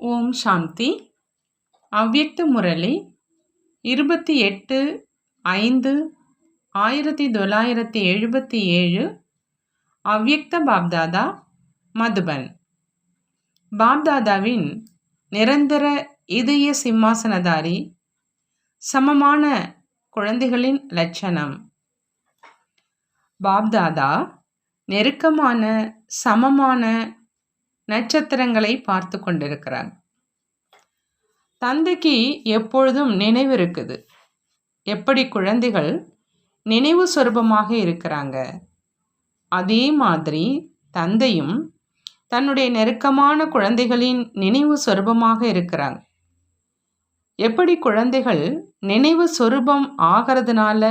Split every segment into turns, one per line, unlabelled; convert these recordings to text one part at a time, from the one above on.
ஓம் சாந்தி. அவ்யக்த முரளி 28/5/1977. அவ்யக்த பாப்தாதா, மதுபன். பாப்தாதாவின் நிரந்தர இதய சிம்மாசனதாரி, சமமான குழந்தைகளின் லட்சணம். பாப்தாதா நெருக்கமான சமமான நட்சத்திரங்களை பார்த்து கொண்டிருக்கிறார். தந்தைக்கு எப்பொழுதும் நினைவு இருக்குது. எப்படி குழந்தைகள் நினைவு சொரூபமாக இருக்கிறாங்க, அதே மாதிரி தந்தையும் தன்னுடைய நெருக்கமான குழந்தைகளின் நினைவு சொரூபமாக இருக்கிறாங்க. எப்படி குழந்தைகள் நினைவு சொரூபம் ஆகிறதுனால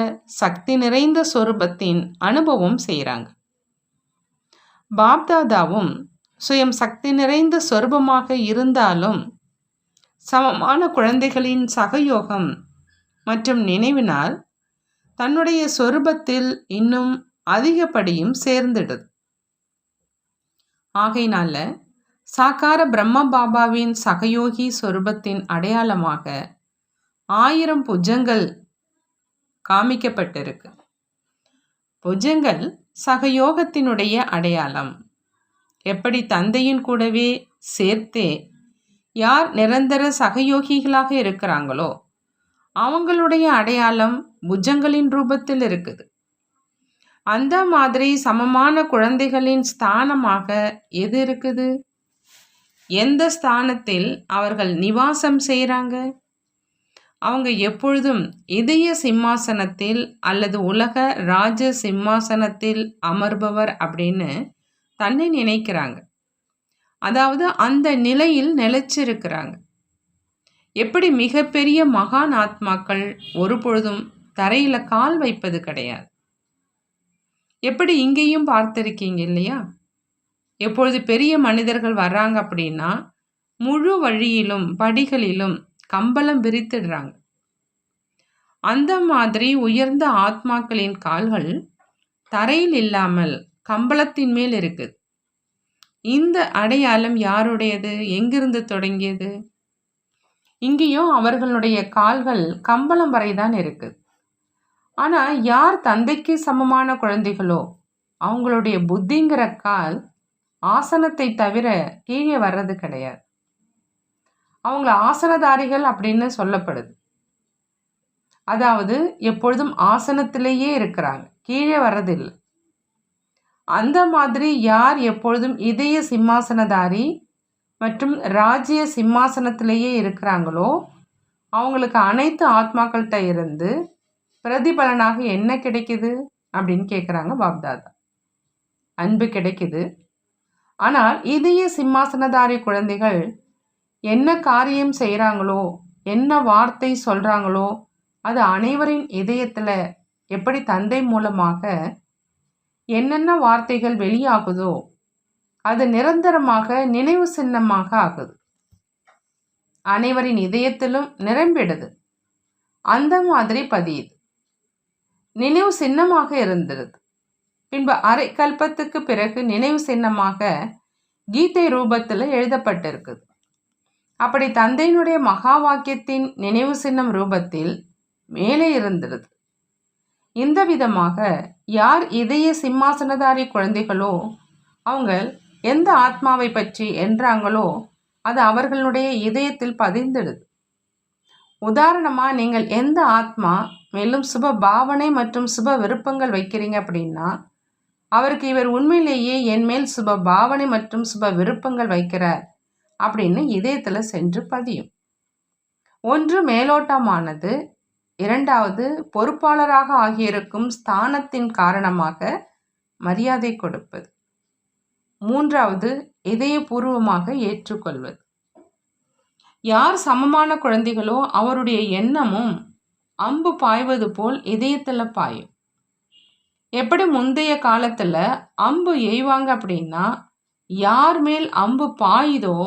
சக்தி நிறைந்த சொரூபத்தின் அனுபவம் செய்கிறாங்க. பாப்தாதாவும் சுயம் சக்தி நிறைந்த சொரூபமாக இருந்தாலும் சமமான குழந்தைகளின் சகயோகம் மற்றும் நினைவினால் தன்னுடைய சொரூபத்தில் இன்னும் அதிகப்படியும் சேர்ந்துடுது. ஆகையினால சாக்கார பிரம்ம பாபாவின் சகயோகி சொரூபத்தின் அடையாளமாக 1000 புஜங்கள் காமிக்கப்பட்டிருக்கு. புஜங்கள் சகயோகத்தினுடைய அடையாளம். எப்படி தந்தையின் கூடவே சேர்த்தே யார் நிரந்தர சகயோகிகளாக இருக்கிறாங்களோ அவங்களுடைய அடையாளம் புஜங்களின் ரூபத்தில் இருக்குது. அந்த மாதிரி சமமான குழந்தைகளின் ஸ்தானமாக எது இருக்குது? எந்த ஸ்தானத்தில் அவர்கள் நிவாசம் செய்கிறாங்க? அவங்க எப்பொழுதும் இதய சிம்மாசனத்தில் அல்லது உலக ராஜ சிம்மாசனத்தில் அமர்பவர் அப்படின்னு தன்னை நினைக்கிறாங்க. அதாவது அந்த நிலையில் நிலைச்சிருக்கிறாங்க. எப்படி மிகப்பெரிய மகான் ஆத்மாக்கள் ஒரு பொழுதும் தரையில கால் வைப்பது கிடையாது. எப்படி இங்கேயும் பார்த்திருக்கீங்க இல்லையா? எப்பொழுது பெரிய மனிதர்கள் வர்றாங்க அப்படின்னா முழு வழியிலும் படிகளிலும் கம்பளம் விரித்திடுறாங்க. அந்த மாதிரி உயர்ந்த ஆத்மாக்களின் கால்கள் தரையில் இல்லாமல் கம்பளத்தின் மேல் இருக்குது. இந்த அடையாளம் யாருடையது? எங்கிருந்து தொடங்கியது? இங்கேயும் அவர்களுடைய கால்கள் கம்பளம் வரைதான் இருக்குது. ஆனா யார் தந்தைக்கு சமமான குழந்தைகளோ அவங்களுடைய புத்திங்கிற கால் ஆசனத்தை தவிர கீழே வர்றது கிடையாது. அவங்கள ஆசனதாரிகள் அப்படின்னு சொல்லப்படுது. அதாவது எப்பொழுதும் ஆசனத்திலேயே இருக்கிறாங்க, கீழே வர்றதில்லை. அந்த மாதிரி யார் எப்பொழுதும் இதய சிம்மாசனதாரி மற்றும் ராஜ்ய சிம்மாசனத்திலேயே இருக்கிறாங்களோ அவங்களுக்கு அனைத்து ஆத்மாக்கள்கிட்ட இருந்து பிரதிபலனாக என்ன கிடைக்குது அப்படின்னு கேட்குறாங்க பாப்தாதா. அன்பு கிடைக்குது. ஆனால் இதய சிம்மாசனதாரி குழந்தைகள் என்ன காரியம் செய்கிறாங்களோ, என்ன வார்த்தை சொல்கிறாங்களோ அது அனைவரின் இதயத்தில் எப்படி தந்தை மூலமாக என்னென்ன வார்த்தைகள் வெளியாகுதோ அது நிரந்தரமாக நினைவு சின்னமாக ஆகுது. அனைவரின் இதயத்திலும் நிரம்பிடுது. அந்த மாதிரி பதியுது. நினைவு சின்னமாக இருந்துருது. பின்பு அரை கல்பத்துக்கு பிறகு நினைவு சின்னமாக கீதை ரூபத்தில் எழுதப்பட்டிருக்குது. அப்படி தந்தையினுடைய மகா வாக்கியத்தின் நினைவு சின்னம் ரூபத்தில் மேலே இருந்துருது. இந்த விதமாக யார் இதய சிம்மாசனதாரி குழந்தைகளோ அவங்க எந்த ஆத்மாவை பற்றி என்றாங்களோ அது அவர்களுடைய இதயத்தில் பதிந்துடுது. உதாரணமாக நீங்கள் எந்த ஆத்மா மேலும் சுப பாவனை மற்றும் சுப விருப்பங்கள் வைக்கிறீங்க அப்படின்னா அவருக்கு இவர் உண்மையிலேயே என் மேல் சுப பாவனை மற்றும் சுப விருப்பங்கள் வைக்கிறார் அப்படின்னு இதயத்தில் சென்று பதியும். ஒன்று மேலோட்டமானது, இரண்டாவது பொறுப்பாளராக ஆகியிருக்கும் ஸ்தானத்தின் காரணமாக மரியாதை கொடுப்பது, மூன்றாவது இதயபூர்வமாக ஏற்றுக்கொள்வது. யார் சமமான குழந்தைகளோ அவருடைய எண்ணமும் அம்பு பாய்வது போல் இதயத்தில் பாயும். எப்படி முந்தைய காலத்தில் அம்பு எய்வாங்க அப்படின்னா யார் மேல் அம்பு பாயுதோ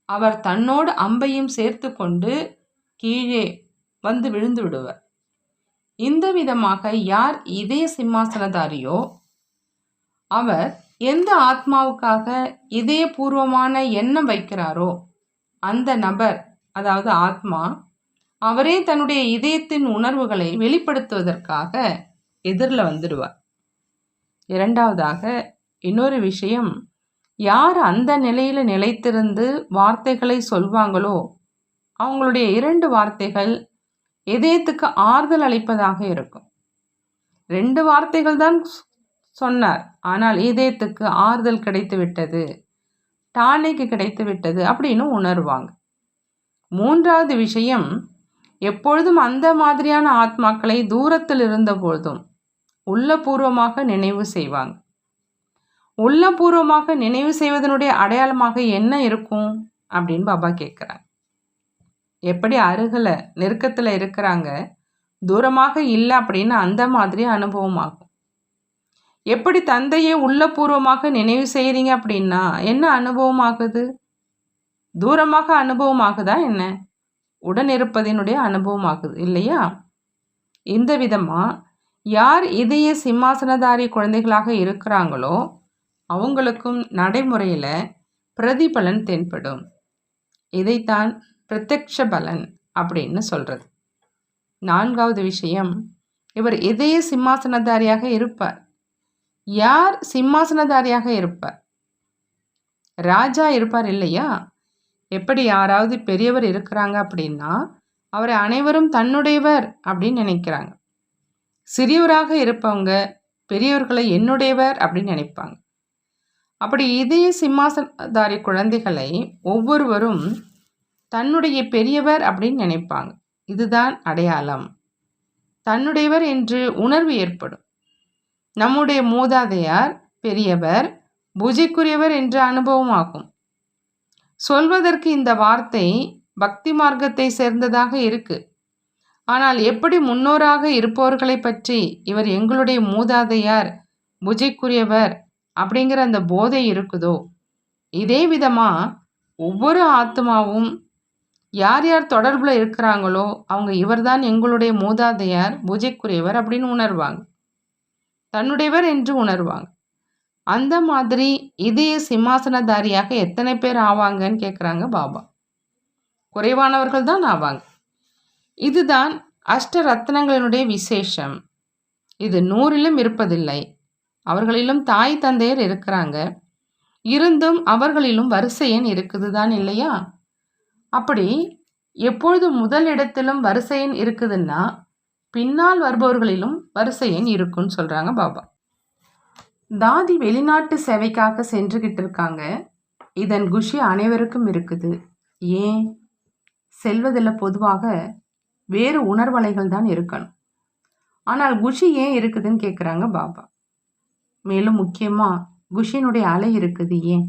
அவர் தன்னோடு அம்பையும் சேர்த்து கொண்டு கீழே வந்து விழுந்து விடுவர். இந்த விதமாக யார் இதய சிம்மாசனதாரியோ அவர் எந்த ஆத்மாவுக்காக இதயபூர்வமான எண்ணம் வைக்கிறாரோ அந்த நபர், அதாவது ஆத்மா, அவரே தன்னுடைய இதயத்தின் உணர்வுகளை வெளிப்படுத்துவதற்காக எதிரில் வந்துடுவார். இரண்டாவதாக இன்னொரு விஷயம், யார் அந்த நிலையில் நிலைத்திருந்து வார்த்தைகளை சொல்வாங்களோ அவங்களுடைய 2 வார்த்தைகள் இதயத்துக்கு ஆறுதல் அளிப்பதாக இருக்கும். 2 வார்த்தைகள் தான் சொன்னார், ஆனால் இதயத்துக்கு ஆறுதல் கிடைத்து விட்டது, டானிக்கு கிடைத்து விட்டது அப்படின்னு உணர்வாங்க. மூன்றாவது விஷயம், எப்பொழுதும் அந்த மாதிரியான ஆத்மாக்களை தூரத்தில் இருந்த பொழுதும் உள்ளபூர்வமாக நினைவு செய்வாங்க. உள்ளபூர்வமாக நினைவு செய்வதனுடைய அடையாளமாக என்ன இருக்கும் அப்படின்னு பாபா கேட்குறாங்க. எப்படி அருகில் நெருக்கத்தில் இருக்கிறாங்க, தூரமாக இல்லை அப்படின்னு அந்த மாதிரி அனுபவம் ஆகும். எப்படி தந்தையை உள்ளபூர்வமாக நினைவு செய்கிறீங்க அப்படின்னா என்ன அனுபவம் ஆகுது? தூரமாக அனுபவம் ஆகுதா என்ன? உடன் இருப்பதனுடைய அனுபவம் ஆகுது இல்லையா? இந்த விதமாக யார் இதய சிம்மாசனதாரி குழந்தைகளாக இருக்கிறாங்களோ அவங்களுக்கும் நடைமுறையில் பிரதிபலன் தென்படும். இதைத்தான் பிரத்யக்ஷ பலன் அப்படின்னு சொல்கிறது. 4வது விஷயம், இவர் இதய சிம்மாசனதாரியாக இருப்பார். யார் சிம்மாசனதாரியாக இருப்பார்? ராஜா இருப்பார் இல்லையா? எப்படி யாராவது பெரியவர் இருக்கிறாங்க அப்படின்னா அவரை அனைவரும் தன்னுடையவர் அப்படின்னு நினைக்கிறாங்க. சிறியவராக இருப்பவங்க பெரியவர்களை என்னுடையவர் அப்படின்னு நினைப்பாங்க. அப்படி இதய சிம்மாசனதாரி குழந்தைகளை ஒவ்வொருவரும் தன்னுடைய பெரியவர் அப்படின்னு நினைப்பாங்க. இதுதான் அடையாளம். தன்னுடையவர் என்று உணர்வு ஏற்படும். நம்முடைய மூதாதையார் பெரியவர், பூஜைக்குரியவர் என்ற அனுபவம் ஆகும். சொல்வதற்கு இந்த வார்த்தை பக்தி மார்க்கத்தை சேர்ந்ததாக இருக்கு. ஆனால் எப்படி முன்னோராக இருப்பவர்களை பற்றி இவர் எங்களுடைய மூதாதையார், பூஜைக்குரியவர் அப்படிங்கிற அந்த போதை இருக்குதோ, இதே விதமாக ஒவ்வொரு ஆத்மாவும் யார் யார் தொடர்பில் இருக்கிறாங்களோ அவங்க இவர்தான் எங்களுடைய மூதாதையார், பூஜைக்குரியவர் அப்படின்னு உணர்வாங்க. தன்னுடையவர் என்று உணர்வாங்க. அந்த மாதிரி இதய சிம்மாசனதாரியாக எத்தனை பேர் ஆவாங்கன்னு கேட்குறாங்க பாபா. குறைவானவர்கள் தான் ஆவாங்க. இதுதான் அஷ்ட ரத்னங்களினுடைய விசேஷம். இது 100லும் இருப்பதில்லை. அவர்களிலும் தாய் தந்தையர் இருக்கிறாங்க. இருந்தும் அவர்களிலும் வரிசை எண் இருக்குது தான் இல்லையா? அப்படி எப்பொழுது முதல் இடத்திலும் வரிசை எண் இருக்குதுன்னா பின்னால் வருபவர்களிலும் வரிசை எண் இருக்குன்னு சொல்கிறாங்க பாபா. தாதி வெளிநாட்டு சேவைக்காக சென்றுகிட்டு இருக்காங்க. இதன் குஷி அனைவருக்கும் இருக்குது. ஏன்? செல்வதில் பொதுவாக வேறு உணர்வலைகள் தான் இருக்கணும். ஆனால் குஷி ஏன் இருக்குதுன்னு கேட்குறாங்க பாபா. மேலும் முக்கியமாக குஷினுடைய அலை இருக்குது ஏன்?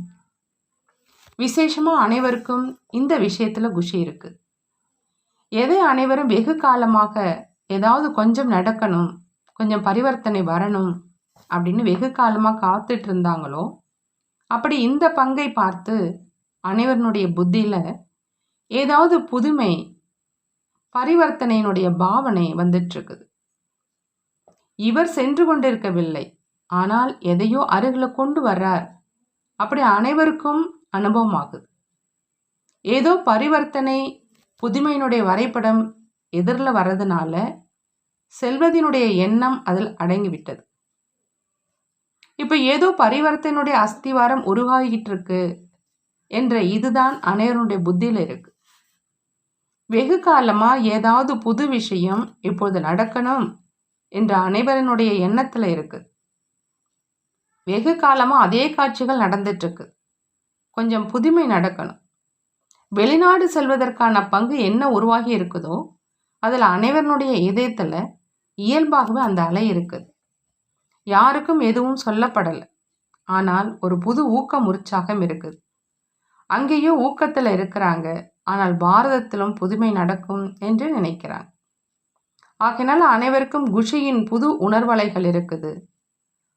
விசேஷமாக அனைவருக்கும் இந்த விஷயத்தில் குஷி இருக்குது. எதை அனைவரும் வெகு காலமாக ஏதாவது கொஞ்சம் நடக்கணும், கொஞ்சம் பரிவர்த்தனை வரணும் அப்படின்னு வெகு காலமாக காத்துட்டு இருந்தாங்களோ, அப்படி இந்த பங்கை பார்த்து அனைவருடைய புத்தியில் ஏதாவது புதுமை, பரிவர்த்தனையினுடைய பாவனை வந்துட்டுருக்குது. இவர் சென்று கொண்டிருக்கவில்லை, ஆனால் எதையோ அருகில் கொண்டு வர்றார். அப்படி அனைவருக்கும் அனுபவம் ஆகுது. ஏதோ பரிவர்த்தனை, புதுமையினுடைய வரைபடம் எதிரில் வர்றதுனால செல்வத்தினுடைய எண்ணம் அதில் அடங்கிவிட்டது. இப்போ ஏதோ பரிவர்த்தனையுடைய அஸ்திவாரம் உருவாகிட்டு இருக்கு என்ற இதுதான் அனைவருடைய புத்தியில் இருக்கு. வெகு காலமாக ஏதாவது புது விஷயம் இப்போது நடக்கணும் என்ற அனைவருடைய எண்ணத்தில் இருக்கு. வெகு காலமாக அதே காட்சிகள் நடந்துட்டுருக்கு. கொஞ்சம் புதுமை நடக்கணும். வெளிநாடு செல்வதற்கான பங்கு என்ன உருவாகி இருக்குதோ அதில் அனைவருடைய இதயத்தில் இயல்பாகவே அந்த அலை இருக்குது. யாருக்கும் எதுவும் சொல்லப்படலை, ஆனால் ஒரு புது ஊக்கம், உற்சாகம் இருக்குது. அங்கேயோ ஊக்கத்தில் இருக்கிறாங்க, ஆனால் பாரதத்திலும் புதுமை நடக்கும் என்று நினைக்கிறாங்க. ஆகையினால் அனைவருக்கும் குஷியின் புது உணர்வலைகள் இருக்குது.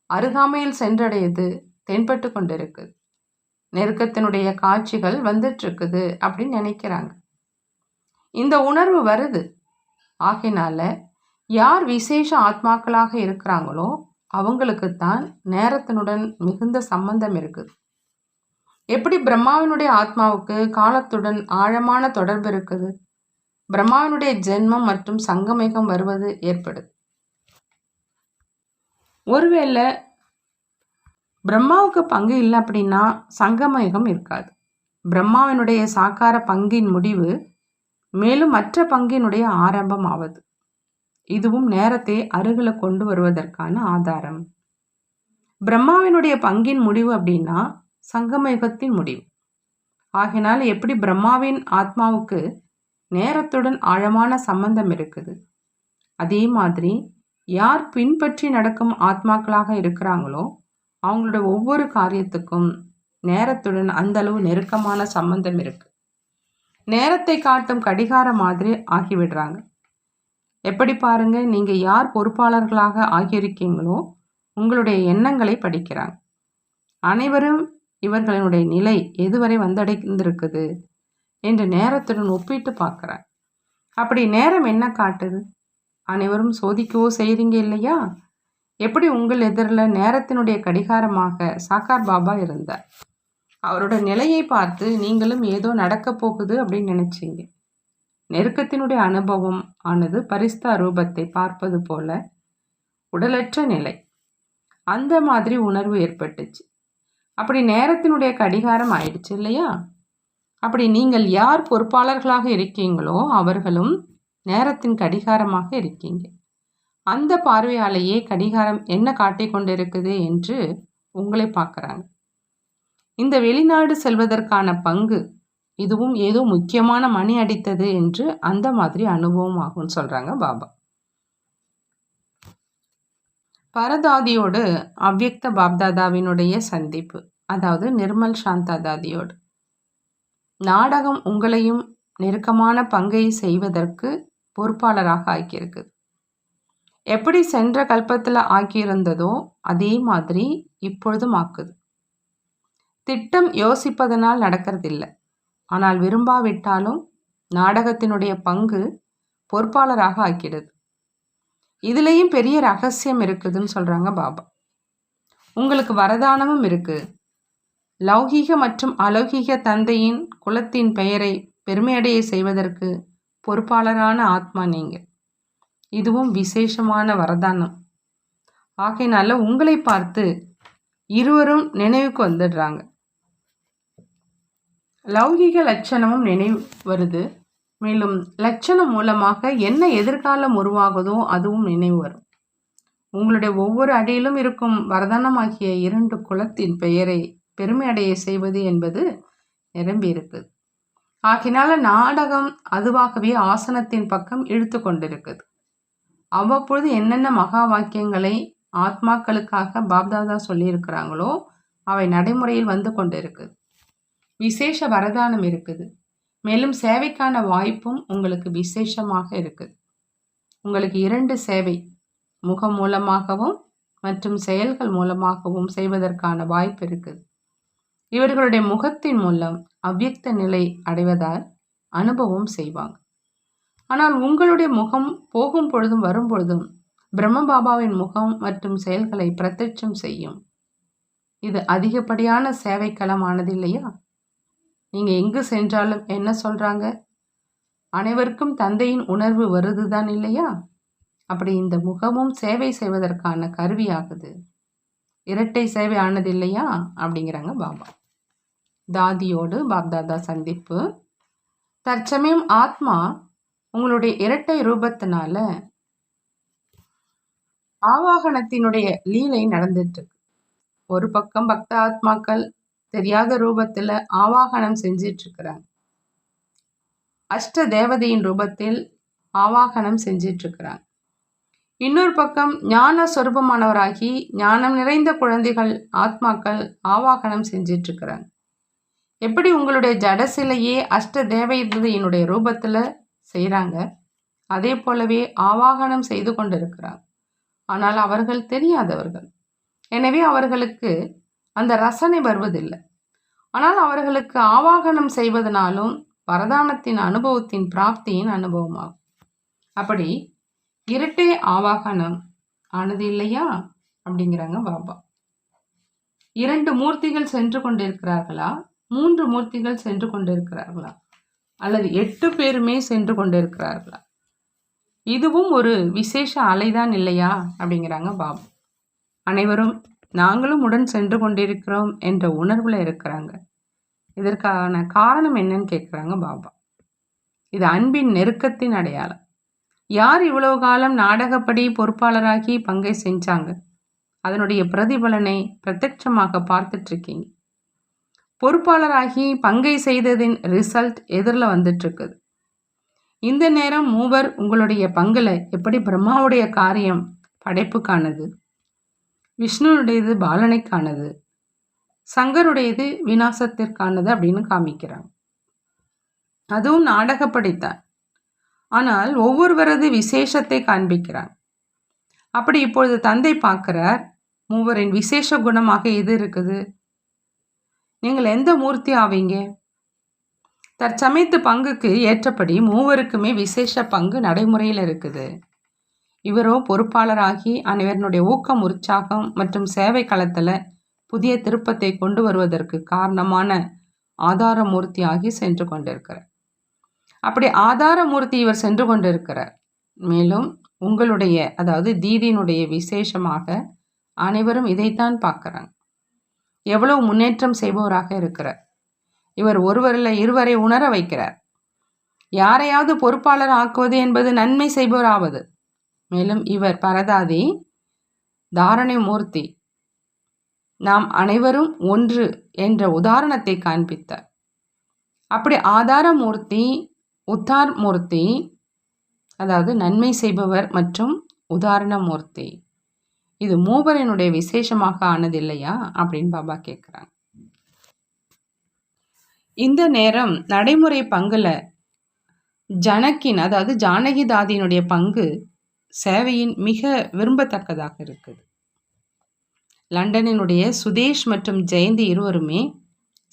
அருகாமையில் சென்றடையது தென்பட்டு கொண்டிருக்குது. நெருக்கத்தினுடைய காட்சிகள் வந்துட்டுருக்குது அப்படின்னு நினைக்கிறாங்க. இந்த உணர்வு வருது. ஆகையினால யார் விசேஷ ஆத்மாக்களாக இருக்கிறாங்களோ அவங்களுக்குத்தான் நேரத்தினுடன் மிகுந்த சம்பந்தம் இருக்குது. எப்படி பிரம்மாவினுடைய ஆத்மாவுக்கு காலத்துடன் ஆழமான தொடர்பு இருக்குது, பிரம்மாவினுடைய ஜென்மம் மற்றும் சங்கமேகம் வருவது ஏற்படுது. ஒருவேளை பிரம்மாவுக்கு பங்கு இல்லை அப்படின்னா சங்கமயுகம் இருக்காது. பிரம்மாவினுடைய சாக்கார பங்கின் முடிவு மேலும் மற்ற பங்கினுடைய ஆரம்பம் ஆவது. இதுவும் நேரத்தை அருகில் கொண்டு வருவதற்கான ஆதாரம். பிரம்மாவினுடைய பங்கின் முடிவு அப்படின்னா சங்கமயுகத்தின் முடிவு. ஆகினால் எப்படி பிரம்மாவின் ஆத்மாவுக்கு நேரத்துடன் ஆழமான சம்பந்தம் இருக்குது, அதே மாதிரி யார் பின்பற்றி நடக்கும் ஆத்மாக்களாக இருக்கிறாங்களோ அவங்களோட ஒவ்வொரு காரியத்துக்கும் நேரத்துடன் அந்த அளவு நெருக்கமான சம்பந்தம் இருக்கு. நேரத்தை காட்டும் கடிகார மாதிரி ஆகிவிடுறாங்க. எப்படி பாருங்க, நீங்க யார் பொறுப்பாளர்களாக ஆகியிருக்கீங்களோ உங்களுடைய எண்ணங்களை படிக்கிறாங்க. அனைவரும் இவர்களுடைய நிலை எதுவரை வந்தடைந்திருக்குது என்று நேரத்துடன் ஒப்பிட்டு பார்க்குறாங்க. அப்படி நேரம் என்ன காட்டுது? அனைவரும் சோதிக்கவோ செய்கிறீங்க இல்லையா? எப்படி உங்கள் எதிரில் நேரத்தினுடைய கடிகாரமாக சாக்கார் பாபா இருந்தார். அவரோட நிலையை பார்த்து நீங்களும் ஏதோ நடக்க போகுது அப்படின்னு நினைச்சீங்க. நெருக்கத்தினுடைய அனுபவம் ஆனது பரிஸ்தா ரூபத்தை பார்ப்பது போல உடலற்ற நிலை, அந்த மாதிரி உணர்வு ஏற்பட்டுச்சு. அப்படி நேரத்தினுடைய கடிகாரம் ஆயிடுச்சு இல்லையா? அப்படி நீங்கள் யார் பொறுப்பாளர்களாக இருக்கீங்களோ அவர்களும் நேரத்தின் கடிகாரமாக இருக்கீங்க. அந்த பார்வையாலேயே கடிகாரம் என்ன காட்டிக் கொண்டிருக்குது என்று உங்களை பார்க்குறாங்க. இந்த வெளிநாடு செல்வதற்கான பங்கு இதுவும் ஏதோ முக்கியமான மணி அடித்தது என்று அந்த மாதிரி அனுபவம் ஆகும்னு சொல்றாங்க பாபா. பரதாதியோடு அவ்யக்த பாப்தாதாவினுடைய சந்திப்பு, அதாவது நிர்மல் சாந்தா தாதியோடு. நாடகம் உங்களையும் நெருக்கமான பங்கை செய்வதற்கு பொறுப்பாளராக ஆக்கியிருக்கு. எப்படி சென்ற கல்பத்தில் ஆக்கியிருந்ததோ அதே மாதிரி இப்பொழுதும் ஆக்குது. திட்டம் யோசிப்பதனால் நடக்கிறதில்லை, ஆனால் விரும்பாவிட்டாலும் நாடகத்தினுடைய பங்கு பொறுப்பாளராக ஆக்கிடுது. இதுலேயும் பெரிய ரகசியம் இருக்குதுன்னு சொல்கிறாங்க பாபா. உங்களுக்கு வரதானமும் இருக்கு. லௌகீக மற்றும் அலௌகீக தந்தையின் குலத்தின் பெயரை பெருமையடைய செய்வதற்கு பொறுப்பாளரான ஆத்மா நீங்கள். இதுவும் விசேஷமான வரதானம். ஆகையினால உங்களை பார்த்து இருவரும் நினைவுக்கு வந்துடுறாங்க. லௌகிக லட்சணமும் நினைவு வருது. மேலும் லட்சணம் மூலமாக என்ன எதிர்காலம் உருவாகுதோ அதுவும் நினைவு வரும். உங்களுடைய ஒவ்வொரு அடியிலும் இருக்கும் வரதானமாகிய 2 குலத்தின் பெயரை பெருமை அடைய செய்வது என்பது நிரம்பி இருக்குது. ஆகினால நாடகம் அதுவாகவே ஆசனத்தின் பக்கம் இழுத்து கொண்டிருக்குது. அவ்வப்பொழுது என்னென்ன மகா வாக்கியங்களை ஆத்மாக்களுக்காக பாப்தாதா சொல்லியிருக்கிறாங்களோ அவை நடைமுறையில் வந்து கொண்டு இருக்குது. விசேஷ வரதானம் இருக்குது. மேலும் சேவைக்கான வாய்ப்பும் உங்களுக்கு விசேஷமாக இருக்குது. உங்களுக்கு 2 சேவை, முகம் மூலமாகவும் மற்றும் செயல்கள் மூலமாகவும் செய்வதற்கான வாய்ப்பு இருக்குது. இவர்களுடைய முகத்தின் மூலம் அவ்யக்த நிலை அடைவதால் அனுபவம் செய்வாங்க. ஆனால் உங்களுடைய முகம் போகும் பொழுதும் வரும் பொழுதும் பிரம்ம பாபாவின் முகம் மற்றும் செயல்களை பிரத்யட்சம் செய்யும். இது அதிகப்படியான சேவைக்களமானது இல்லையா? நீங்கள் எங்கு சென்றாலும் என்ன சொல்கிறாங்க? அனைவருக்கும் தந்தையின் உணர்வு வருதுதான் இல்லையா? அப்படி இந்த முகமும் சேவை செய்வதற்கான கருவியாகுது. இரட்டை சேவை ஆனது இல்லையா அப்படிங்கிறாங்க பாபா. தாதியோடு பாப்தாதா சந்திப்பு. தற்சமயம் ஆத்மா உங்களுடைய இரட்டை ரூபத்தினால ஆவாகனத்தினுடைய லீலை நடந்துட்டு. ஒரு பக்கம் பக்த ஆத்மாக்கள் தெரியாத ரூபத்தில் ஆவாகனம் செஞ்சிட்டு இருக்கிறாங்க. அஷ்ட தேவதையின் ரூபத்தில் ஆவாகனம் செஞ்சிட்டு இருக்கிறாங்க. இன்னொரு பக்கம் ஞான சொரூபமானவராகி ஞானம் நிறைந்த குழந்தைகள் ஆத்மாக்கள் ஆவாகனம் செஞ்சிட்டு இருக்கிறாங்க. எப்படி உங்களுடைய ஜடசிலையே அஷ்ட தேவதையினுடைய ரூபத்தில் செய்கிறாங்க, அதே போலவே ஆவாகனம் செய்து கொண்டு இருக்கிறாங்க. ஆனால் அவர்கள் தெரியாதவர்கள். எனவே அவர்களுக்கு அந்த ரசனை வருவதில்லை. ஆனால் அவர்களுக்கு ஆவாகனம் செய்வதனாலும் வரதானத்தின் அனுபவத்தின் பிராப்தியின் அனுபவமாகும். அப்படி இரட்டை ஆவாகனம் ஆனது இல்லையா அப்படிங்கிறாங்க பாபா. 2 மூர்த்திகள் சென்று கொண்டிருக்கிறார்களா 3 மூர்த்திகள் சென்று கொண்டிருக்கிறார்களா, அல்லது 8 பேருமே சென்று கொண்டிருக்கிறார்களா? இதுவும் ஒரு விசேஷ அலைதான் இல்லையா அப்படிங்கிறாங்க பாபா. அனைவரும் நாங்களும் உடன் சென்று கொண்டிருக்கிறோம் என்ற உணர்வுல இருக்கிறாங்க. இதற்கான காரணம் என்னன்னு கேட்குறாங்க பாபா. இது அன்பின் நெருக்கத்தின் அடையாளம். யார் இவ்வளவு காலம் நாடகப்படி பொறுப்பாளராகி பங்கை செஞ்சாங்க, அதனுடைய பிரதிபலனை பிரத்யட்சமாக பார்த்துட்டு இருக்கீங்க. பொறுப்பாளராகி பங்கை செய்ததின் ரிசல்ட் எதிரில் வந்துட்டு இருக்குது. இந்த நேரம் மூவர் உங்களுடைய பங்குல எப்படி பிரம்மாவுடைய காரியம் படைப்புக்கானது, விஷ்ணுனுடையது பாலனைக்கானது, சங்கருடையது விநாசத்திற்கானது அப்படின்னு காமிக்கிறாங்க. அதுவும் நாடகப்படித்தான். ஆனால் ஒவ்வொருவரது விசேஷத்தை காண்பிக்கிறான். அப்படி இப்பொழுது தந்தை பார்க்கிறார், மூவரின் விசேஷ குணமாக எது இருக்குது? நீங்கள் எந்த மூர்த்தி ஆவீங்க? தற்சமயத்து பங்குக்கு ஏற்றபடி மூவருக்குமே விசேஷ பங்கு நடைமுறையில் இருக்குது. இவரோ பொறுப்பாளராகி அனைவருடைய ஊக்கம், உற்சாகம் மற்றும் சேவை களத்தில் புதிய திருப்பத்தை கொண்டு வருவதற்கு காரணமான ஆதாரமூர்த்தி ஆகி சென்று கொண்டிருக்கிறார். அப்படி ஆதாரமூர்த்தி இவர் சென்று கொண்டிருக்கிறார். மேலும் உங்களுடைய, அதாவது தீதியினுடைய விசேஷமாக அனைவரும் இதைத்தான் பார்க்குறாங்க. எவ்வளவு முன்னேற்றம் செய்பவராக இருக்கிறார். இவர் ஒருவரில் இருவரை உணர வைக்கிறார். யாரையாவது பொறுப்பாளர் ஆக்குவது என்பது நன்மை செய்பவராவது. மேலும் இவர் பரதாதி தாரணை மூர்த்தி, நாம் அனைவரும் ஒன்று என்ற உதாரணத்தை காண்பித்தார். அப்படி ஆதாரமூர்த்தி, உத்தார் மூர்த்தி, அதாவது நன்மை செய்பவர் மற்றும் உதாரண மூர்த்தி, இது மூவரினுடைய விசேஷமாக ஆனது இல்லையா அப்படின்னு பாபா கேட்குறாங்க. இந்த நேரம் நடைமுறை பங்குல ஜனக்கின், அதாவது ஜானகி தாதியினுடைய பங்கு சேவையின் மிக விரும்பத்தக்கதாக இருக்குது. லண்டனினுடைய சுதேஷ் மற்றும் ஜெயந்தி இருவருமே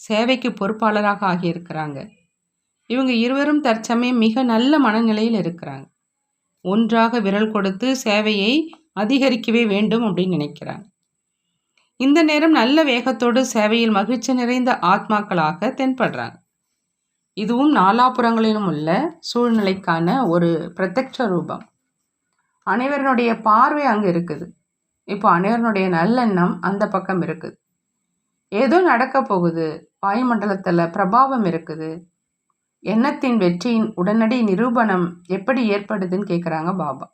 சேவைக்கு பொறுப்பாளராக ஆகியிருக்கிறாங்க. இவங்க இருவரும் தற்சமயம் மிக நல்ல மனநிலையில் இருக்கிறாங்க. ஒன்றாக விரல் கொடுத்து சேவையை அதிகரிக்கவே வேண்டும் அப்படின்னு நினைக்கிறாங்க. இந்த நேரம் நல்ல வேகத்தோடு சேவையில் மகிழ்ச்சி நிறைந்த ஆத்மாக்களாக தென்படுறாங்க. இதுவும் நாலாபுறங்களிலும் உள்ள சூழ்நிலைக்கான ஒரு பிரத்யட்ச ரூபம். அனைவருடைய பார்வை அங்கே இருக்குது. இப்போ அனைவருடைய நல்லெண்ணம் அந்த பக்கம் இருக்குது. ஏதோ நடக்க போகுது, வாயுமண்டலத்தில் பிரபாவம் இருக்குது. எண்ணத்தின் வெற்றியின் உடனடி நிரூபணம் எப்படி ஏற்படுதுன்னு கேட்குறாங்க பாபா.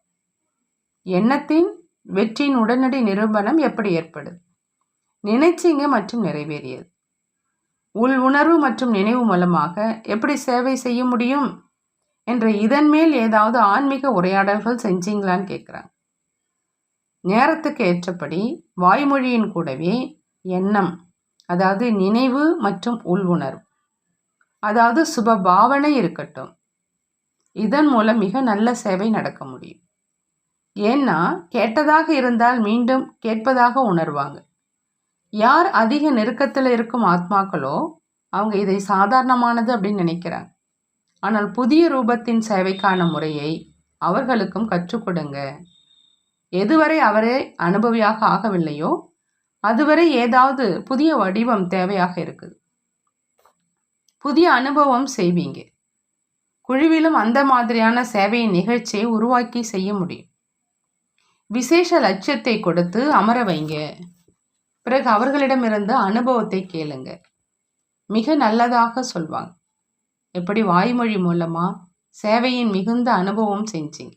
எண்ணத்தின் வெற்றியின் உடனடி நிரூபணம் எப்படி ஏற்படுது? நினைச்சிங்க மற்றும் நிறைவேறியது. உள் உணர்வு மற்றும் நினைவு மூலமாக எப்படி சேவை செய்ய முடியும் என்ற இதன் மேல் ஏதாவது ஆன்மீக உரையாடல்கள் செஞ்சீங்களான்னு கேட்குறாங்க. நேரத்துக்கு ஏற்றபடி வாய்மொழியின் கூடவே எண்ணம், அதாவது நினைவு மற்றும் உள் உணர்வு, அதாவது சுப பாவனை இருக்கட்டும். இதன் மூலம் மிக நல்ல சேவை நடக்க முடியும். ஏன்னா கேட்டதாக இருந்தால் மீண்டும் கேட்பதாக உணர்வாங்க. யார் அதிக நெருக்கத்தில் இருக்கும் ஆத்மாக்களோ அவங்க இதை சாதாரணமானது அப்படின்னு நினைக்கிறாங்க. ஆனால் புதிய ரூபத்தின் சேவைக்கான முறையை அவர்களுக்கும் கற்றுக் கொடுங்க. எதுவரை அவரே அனுபவியாக ஆகவில்லையோ அதுவரை ஏதாவது புதிய வடிவம் தேவையாக இருக்குது. புதிய அனுபவம் செய்வீங்க. குழுவிலும் அந்த மாதிரியான சேவையின் நிகழ்ச்சியை உருவாக்கி செய்ய முடியும். விசேஷ லட்சியத்தை கொடுத்து அமர வைங்க. பிறகு அவர்களிடமிருந்து அனுபவத்தை கேளுங்க. மிக நல்லதாக சொல்வாங்க. எப்படி வாய்மொழி மூலமா சேவையின் மிகுந்த அனுபவம் செஞ்சீங்க,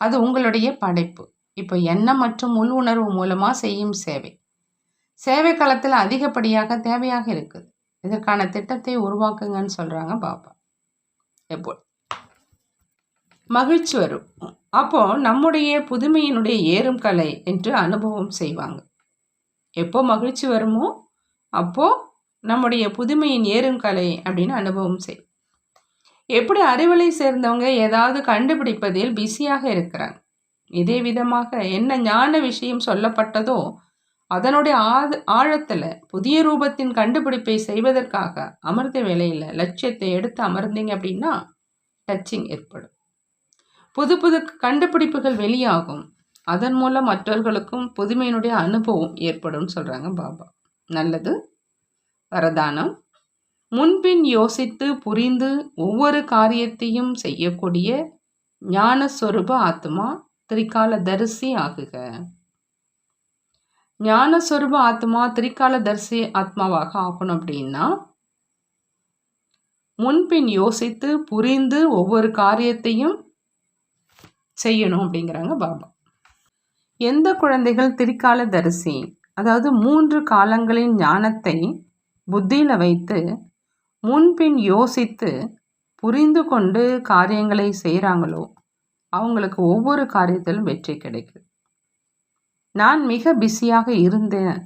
அது உங்களுடைய படைப்பு. இப்போ எண்ணம் மற்றும் உள் உணர்வு மூலமா செய்யும் சேவை களத்தில் அதிகப்படியாக தேவையாக இருக்குது. இதற்கான திட்டத்தை உருவாக்குங்கன்னு சொல்றாங்க பாபா. எப்போ மகிழ்ச்சி வரும், அப்போ நம்முடைய புதுமையினுடைய ஏறும் கலை என்று அனுபவம் செய்வாங்க. எப்போ மகிழ்ச்சி வருமோ அப்போ நம்முடைய புதுமையின் ஏறும் கலை அப்படின்னு அனுபவம் செய்யும். எப்படி அறிவலை சேர்ந்தவங்க ஏதாவது கண்டுபிடிப்பதில் பிஸியாக இருக்கிறாங்க, இதே விதமாக என்ன ஞான விஷயம் சொல்லப்பட்டதோ அதனுடைய ஆழத்தில் புதிய ரூபத்தின் கண்டுபிடிப்பை செய்வதற்காக அமர்ந்த வேளையில் லட்சியத்தை எடுத்து அமர்ந்தீங்க அப்படின்னா டச்சிங் ஏற்படும். புது புது கண்டுபிடிப்புகள் வெளியாகும். அதன் மூலம் மற்றவர்களுக்கும் புதுமையினுடைய அனுபவம் ஏற்படும் சொல்கிறாங்க பாபா. நல்லது. வரதானம். முன்பின் யோசித்து புரிந்து ஒவ்வொரு காரியத்தையும் செய்யக்கூடிய ஞானஸ்வரூப ஆத்மா திரிகாலதரிசி ஆகுக. ஞானஸ்வரூப ஆத்மா திரிகாலதரிசி ஆத்மாவாக ஆகணும் அப்படின்னா முன்பின் யோசித்து புரிந்து ஒவ்வொரு காரியத்தையும் செய்யணும் அப்படிங்கிறாங்க பாபா. எந்த குழந்தைகள் திரிகாலதரிசி, அதாவது 3 காலங்களின் ஞானத்தை புத்தியில வைத்து முன்பின் யோசித்து புரிந்து கொண்டு காரியங்களை செய்கிறாங்களோ அவங்களுக்கு ஒவ்வொரு காரியத்திலும் வெற்றி கிடைக்குது. நான் மிக பிஸியாக இருந்தேன்,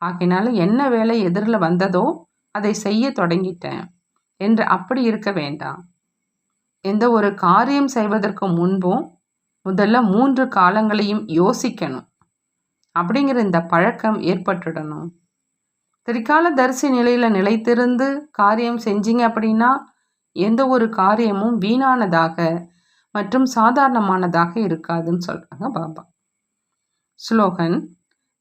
ஆகையினால என்ன வேலை எதிரில் வந்ததோ அதை செய்ய தொடங்கிட்டேன் என்று அப்படி இருக்க வேண்டாம். எந்த ஒரு காரியம் செய்வதற்கு முன்பும் முதல்ல 3 காலங்களையும் யோசிக்கணும் அப்படிங்கிற இந்த பழக்கம் ஏற்பட்டுடணும். திரிகாலதரிசி நிலையில் நிலைத்திருந்து காரியம் செஞ்சீங்க அப்படின்னா எந்த ஒரு காரியமும் வீணானதாக மற்றும் சாதாரணமானதாக இருக்காதுன்னு சொல்கிறாங்க பாபா. ஸ்லோகன்: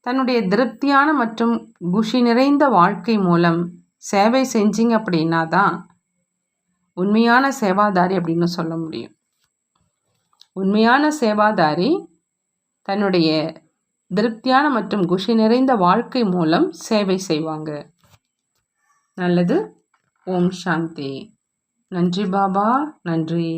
தன்னுடைய திருப்தியான மற்றும் குஷி நிறைந்த வாழ்க்கை மூலம் சேவை செஞ்சீங்க அப்படின்னா தான் உண்மையான சேவாதாரி அப்படின்னு சொல்ல முடியும். உண்மையான சேவாதாரி தன்னுடைய திருப்தியான மற்றும் குஷி நிறைந்த வாழ்க்கை மூலம் சேவை செய்வாங்க. நல்லது. ஓம் சாந்தி. நன்றி பாபா, நன்றி.